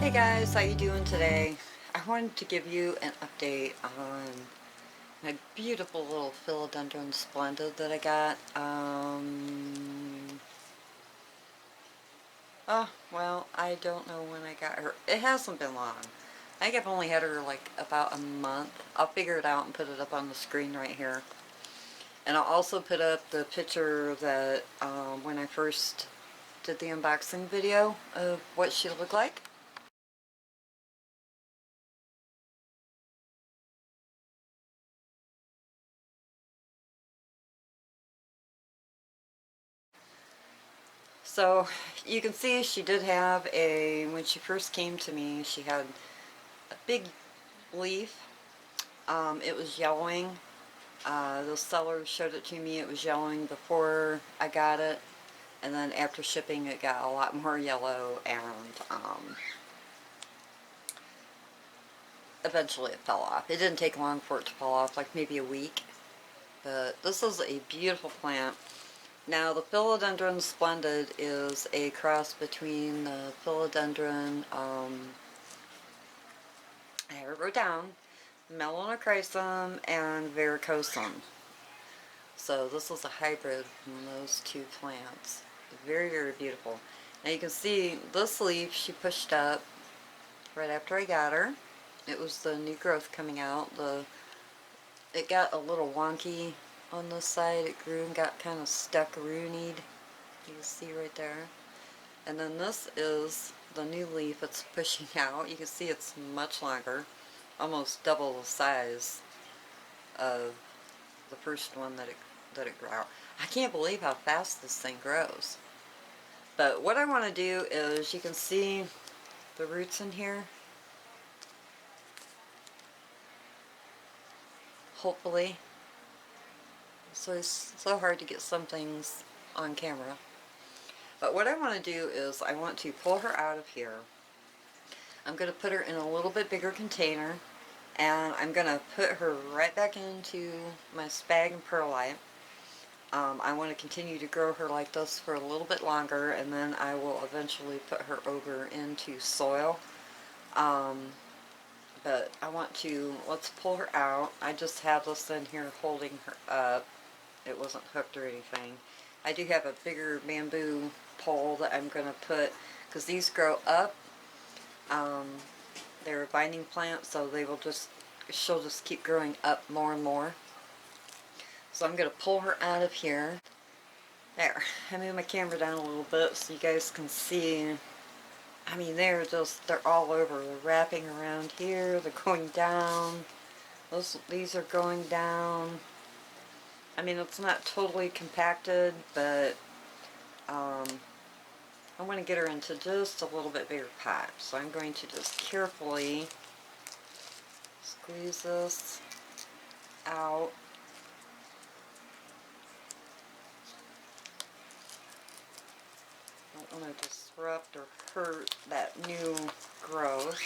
Hey guys, how you doing today? I wanted to give you an update on my beautiful little Philodendron Splendid that I got. Oh, well, I don't know when I got her. It hasn't been long. I think I've only had her like about a month. I'll figure it out and put it up on the screen right here. And I'll also put up the picture that when I first did the unboxing video of what she looked like. So you can see she did have when she first came to me, she had a big leaf. It was yellowing. The seller showed it to me, it was yellowing before I got it. And then after shipping it got a lot more yellow, and eventually it fell off. It didn't take long for it to fall off, like maybe a week. But this is a beautiful plant. Now the Philodendron Splendid is a cross between the Philodendron, I have it wrote down, Melanochrysum and Varicosum. So this is a hybrid from those two plants. Very, very beautiful. Now you can see this leaf she pushed up right after I got her. It was the new growth coming out. It got a little wonky on this side. It grew and got kind of stuck-roonied. You can see right there. And then this is the new leaf it's pushing out. You can see it's much longer, almost double the size of the first one that it grew out. I can't believe how fast this thing grows. But what I want to do is, you can see the roots in here. Hopefully. So it's so hard to get some things on camera. But what I want to do is I want to pull her out of here. I'm going to put her in a little bit bigger container, and I'm going to put her right back into my spag and perlite. I want to continue to grow her like this for a little bit longer, and then I will eventually put her over into soil. But I want to, let's pull her out. I just have this in here holding her up. It wasn't hooked or anything. I do have a bigger bamboo pole that I'm going to put, because these grow up. They're a binding plant, so she'll just keep growing up more and more. So I'm going to pull her out of here. There, I moved my camera down a little bit so you guys can see. I mean, they're all over. They're wrapping around here, they're going down. These are going down. I mean, it's not totally compacted, but I want to get her into just a little bit bigger pot. So I'm going to just carefully squeeze this out. Don't want to disrupt or hurt that new growth.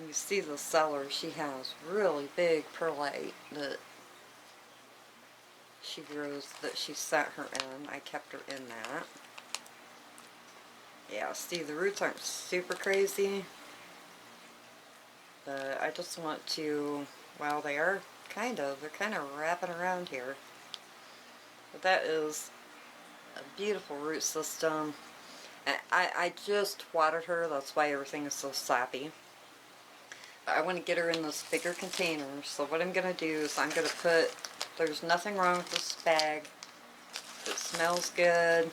You see the seller, she has really big perlite that she grows, that she sent her in. I kept her in that. Yeah, see, the roots aren't super crazy, but I just want to, well, they're kind of wrapping around here. But that is a beautiful root system. I just watered her, that's why everything is so sloppy. I want to get her in this bigger container, so what I'm going to do is I'm going to put, there's nothing wrong with this bag. It smells good.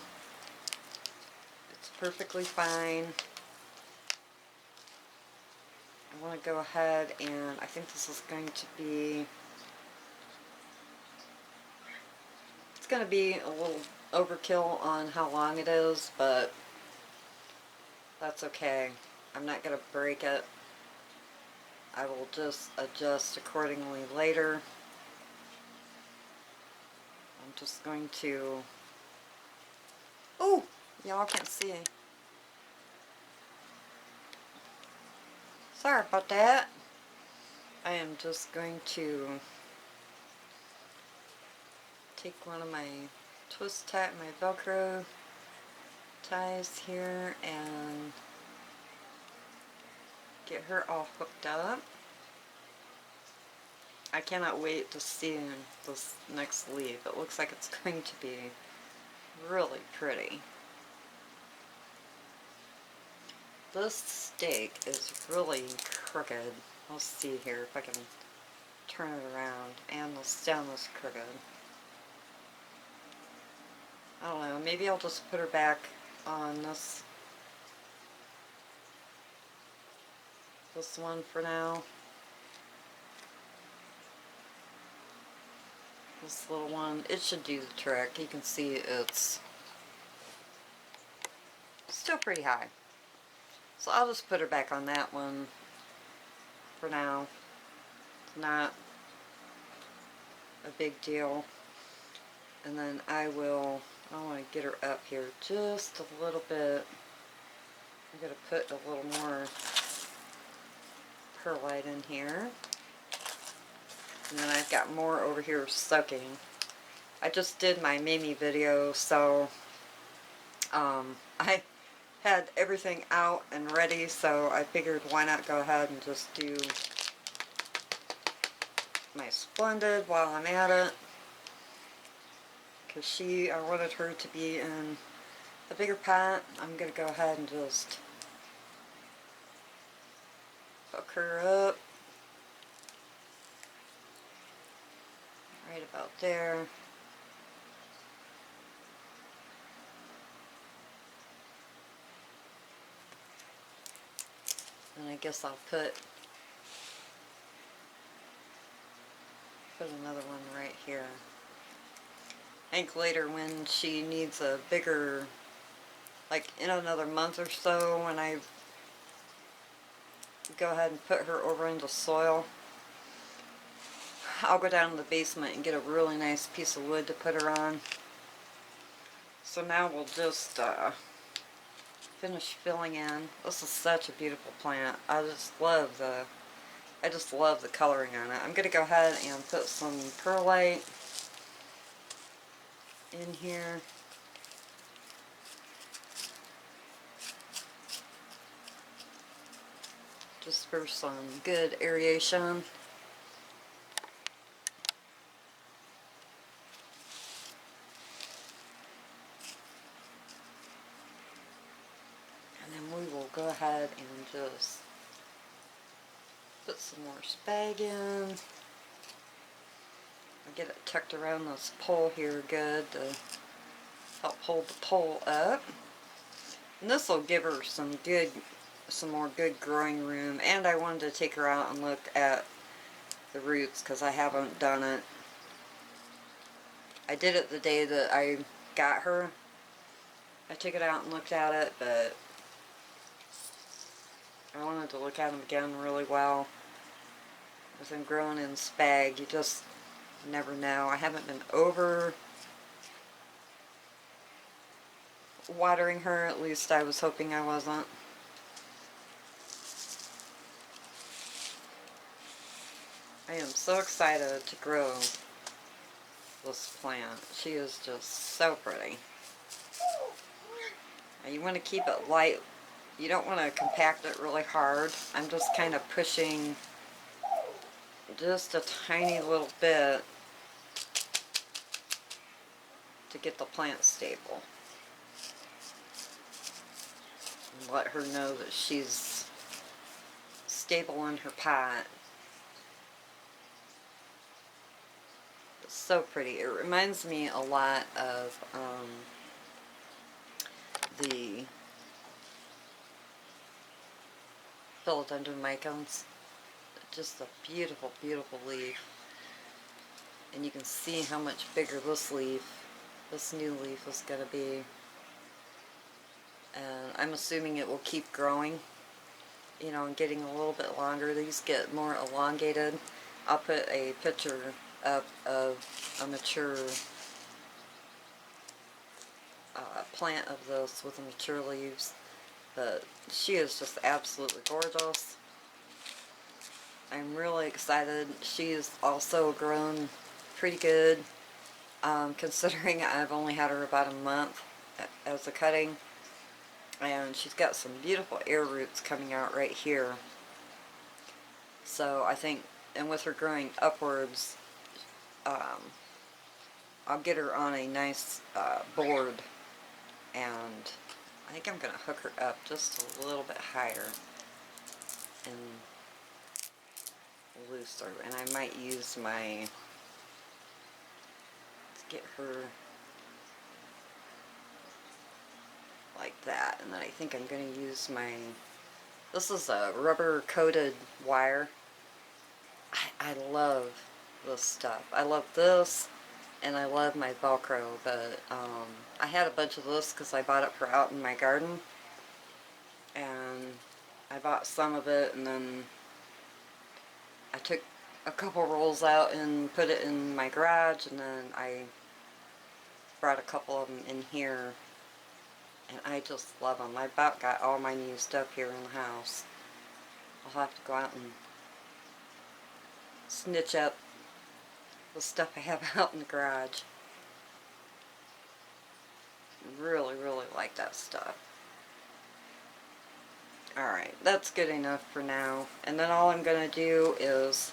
It's perfectly fine. I want to go ahead and, I think this is going to be, it's going to be a little overkill on how long it is, but that's okay. I'm not going to break it. I will just adjust accordingly later. I'm just going to, oh, y'all can't see. Sorry about that. I am just going to take one of my twist tie, my Velcro, ties here and get her all hooked up. I cannot wait to see this next leaf. It looks like it's going to be really pretty. This stake is really crooked. Let's see here if I can turn it around, and the stem is crooked. I don't know, maybe I'll just put her back on this one for now. This little one, it should do the trick. You can see it's still pretty high. So I'll just put her back on that one for now. It's not a big deal. And then I want to get her up here just a little bit. I'm going to put a little more perlite in here. And then I've got more over here soaking. I just did my Mimi video, so I had everything out and ready, so I figured why not go ahead and just do my Splendid while I'm at it. Because I wanted her to be in a bigger pot. I'm going to go ahead and just hook her up. Right about there. And I guess I'll put another one right here. I think later when she needs a bigger, like in another month or so, when I go ahead and put her over into soil, I'll go down to the basement and get a really nice piece of wood to put her on. So now we'll just finish filling in. This is such a beautiful plant. I just love the coloring on it. I'm going to go ahead and put some perlite in here. Just for some good aeration. Go ahead and just put some more spag in. I'll get it tucked around this pole here good to help hold the pole up. And this will give her some more good growing room. And I wanted to take her out and look at the roots because I haven't done it. I did it the day that I got her. I took it out and looked at it, but I wanted to look at them again really well. With them growing in spag, you just never know. I haven't been over watering her, at least I was hoping I wasn't. I am so excited to grow this plant. She is just so pretty. Now you want to keep it light. You don't want to compact it really hard. I'm just kind of pushing just a tiny little bit to get the plant stable. And let her know that she's stable in her pot. It's so pretty. It reminds me a lot of the Philodendron mycons. Just a beautiful, beautiful leaf. And you can see how much bigger this new leaf is going to be. And I'm assuming it will keep growing, you know, and getting a little bit longer. These get more elongated. I'll put a picture up of a mature plant of this with the mature leaves. But she is just absolutely gorgeous. I'm really excited. She's also grown pretty good, considering I've only had her about a month as a cutting. And she's got some beautiful air roots coming out right here. So I think, and with her growing upwards, I'll get her on a nice board, and I think I'm going to hook her up just a little bit higher and looser. And I might use my, let's get her like that, and then I think I'm going to use my, this is a rubber coated wire. I love this stuff. I love this, and I love my Velcro, but I had a bunch of this because I bought it for out in my garden, and I bought some of it, and then I took a couple rolls out and put it in my garage, and then I brought a couple of them in here, and I just love them. I about got all mine used up here in the house. I'll have to go out and snitch up the stuff I have out in the garage. Really, really like that stuff. Alright, that's good enough for now. And then all I'm going to do is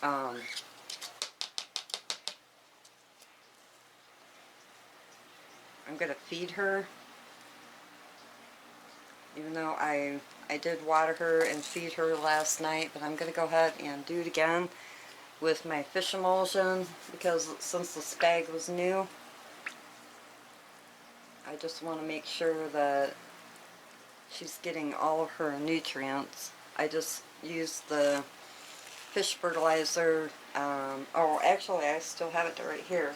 I'm going to feed her. Even though I did water her and feed her last night, but I'm going to go ahead and do it again with my fish emulsion, because since this bag was new, I just want to make sure that she's getting all of her nutrients. I just used the fish fertilizer. Oh, actually, I still have it right here.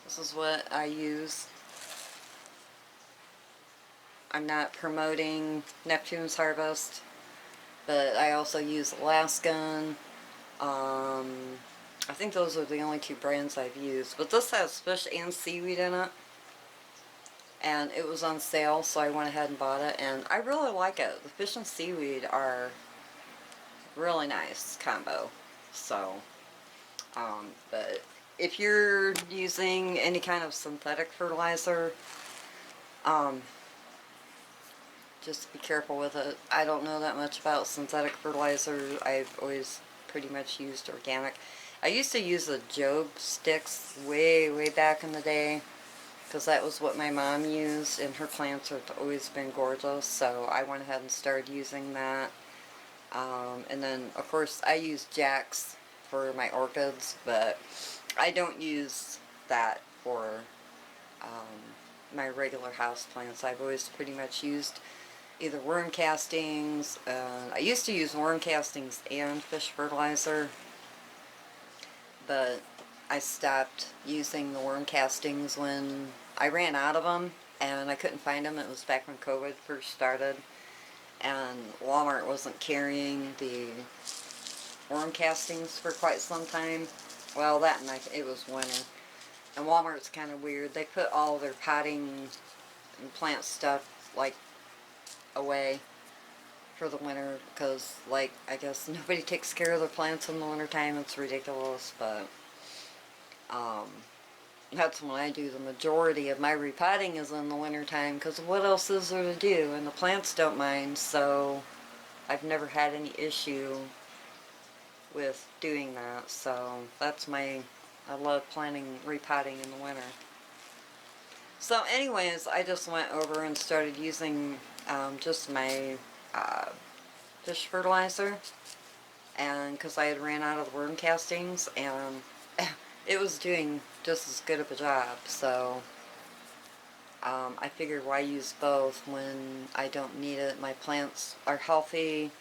This is what I use. I'm not promoting Neptune's Harvest, but I also use Alaskan. I think those are the only two brands I've used. But this has fish and seaweed in it, and it was on sale, so I went ahead and bought it, and I really like it. The fish and seaweed are really nice combo. So, but if you're using any kind of synthetic fertilizer, just be careful with it. I don't know that much about synthetic fertilizer. I've always pretty much used organic. I used to use the Job sticks way back in the day, because that was what my mom used, and her plants have always been gorgeous, so I went ahead and started using that. And then, of course, I use Jack's for my orchids, but I don't use that for my regular house plants. I've always pretty much used either worm castings. I used to use worm castings and fish fertilizer, but I stopped using the worm castings when I ran out of them, and I couldn't find them. It was back when COVID first started, and Walmart wasn't carrying the worm castings for quite some time. Well, that and it was winter, and Walmart's kind of weird. They put all their potting and plant stuff like away for the winter, because, like, I guess nobody takes care of their plants in the wintertime. It's ridiculous, but that's when I do the majority of my repotting is in the wintertime, because what else is there to do? And the plants don't mind, so I've never had any issue with doing that. So that's I love planting repotting in the winter. So anyways, I just went over and started using just my fish fertilizer, and because I had ran out of the worm castings, and it was doing just as good of a job, so I figured why use both when I don't need it. My plants are healthy.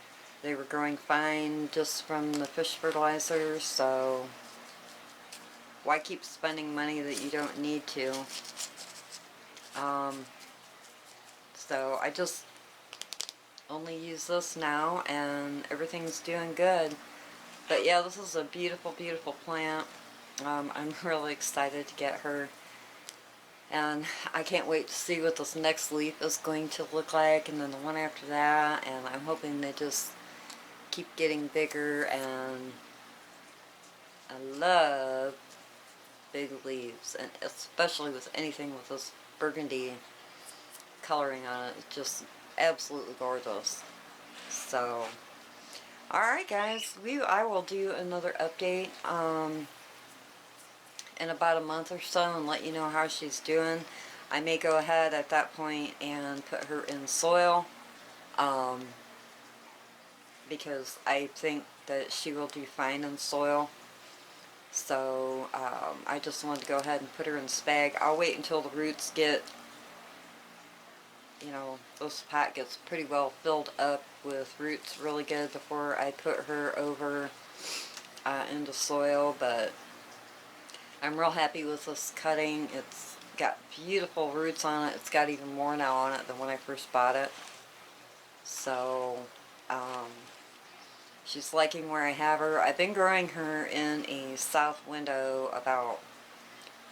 They were growing fine just from the fish fertilizer, so why keep spending money that you don't need to? So I just only use this now, and everything's doing good. But yeah, this is a beautiful, beautiful plant. I'm really excited to get her, and I can't wait to see what this next leaf is going to look like, and then the one after that, and I'm hoping they just keep getting bigger. And I love big leaves, and especially with anything with this burgundy coloring on it. It's just absolutely gorgeous. So, alright guys, I will do another update in about a month or so and let you know how she's doing. I may go ahead at that point and put her in soil, because I think that she will do fine in soil. So I just wanted to go ahead and put her in spag. I'll wait until the roots get, you know, this pot gets pretty well filled up with roots really good before I put her over into soil. But I'm real happy with this cutting. It's got beautiful roots on it. It's got even more now on it than when I first bought it. So she's liking where I have her. I've been growing her in a south window about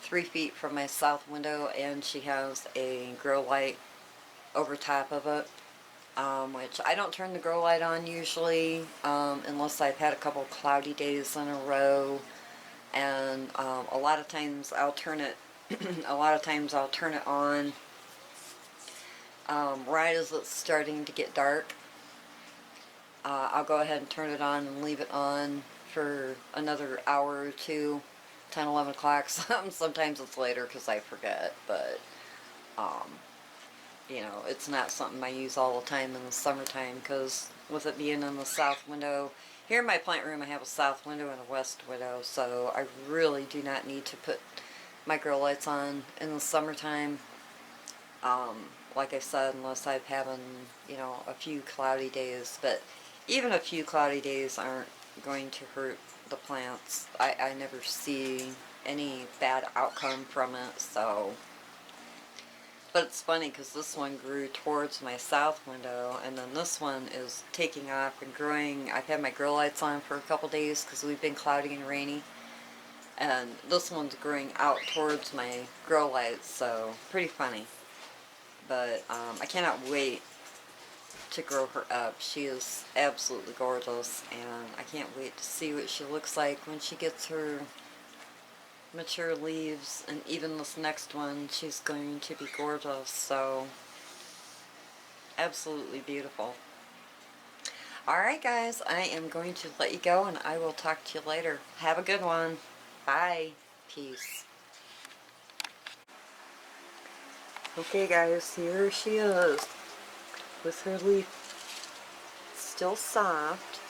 3 feet from my south window, and she has a grow light over top of it, which I don't turn the grow light on usually unless I've had a couple cloudy days in a row, and a lot of times I'll turn it on right as it's starting to get dark. I'll go ahead and turn it on and leave it on for another hour or two, 10, 11 o'clock. Sometimes it's later because I forget, but, you know, it's not something I use all the time in the summertime, because with it being in the south window, here in my plant room I have a south window and a west window, so I really do not need to put my grow lights on in the summertime. Like I said, unless I'm having, you know, a few cloudy days, but even a few cloudy days aren't going to hurt the plants. I never see any bad outcome from it, so. But it's funny because this one grew towards my south window, and then this one is taking off and growing. I've had my grow lights on for a couple days because we've been cloudy and rainy, and this one's growing out towards my grow lights, so pretty funny. But I cannot wait to grow her up. She is absolutely gorgeous, and I can't wait to see what she looks like when she gets her mature leaves. And even this next one, she's going to be gorgeous, so absolutely beautiful. Alright guys, I am going to let you go, and I will talk to you later. Have a good one. Bye. Peace. Okay guys, here she is with her leaf still soft.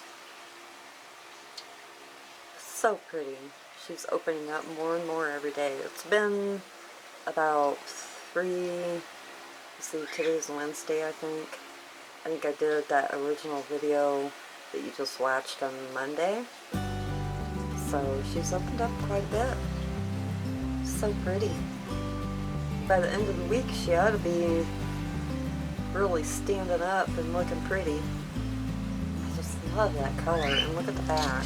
So pretty. She's opening up more and more every day. It's been about let's see, today's Wednesday, I think. I think I did that original video that you just watched on Monday. So she's opened up quite a bit. So pretty. By the end of the week, she ought to be really standing up and looking pretty. I just love that color, and look at the back.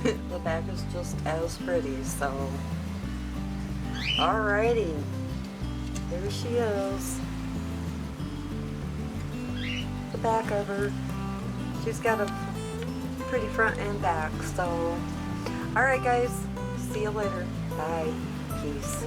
The back is just as pretty, so. Alrighty. There she is. The back of her. She's got a pretty front and back, so. Alright guys, see you later. Bye. Peace.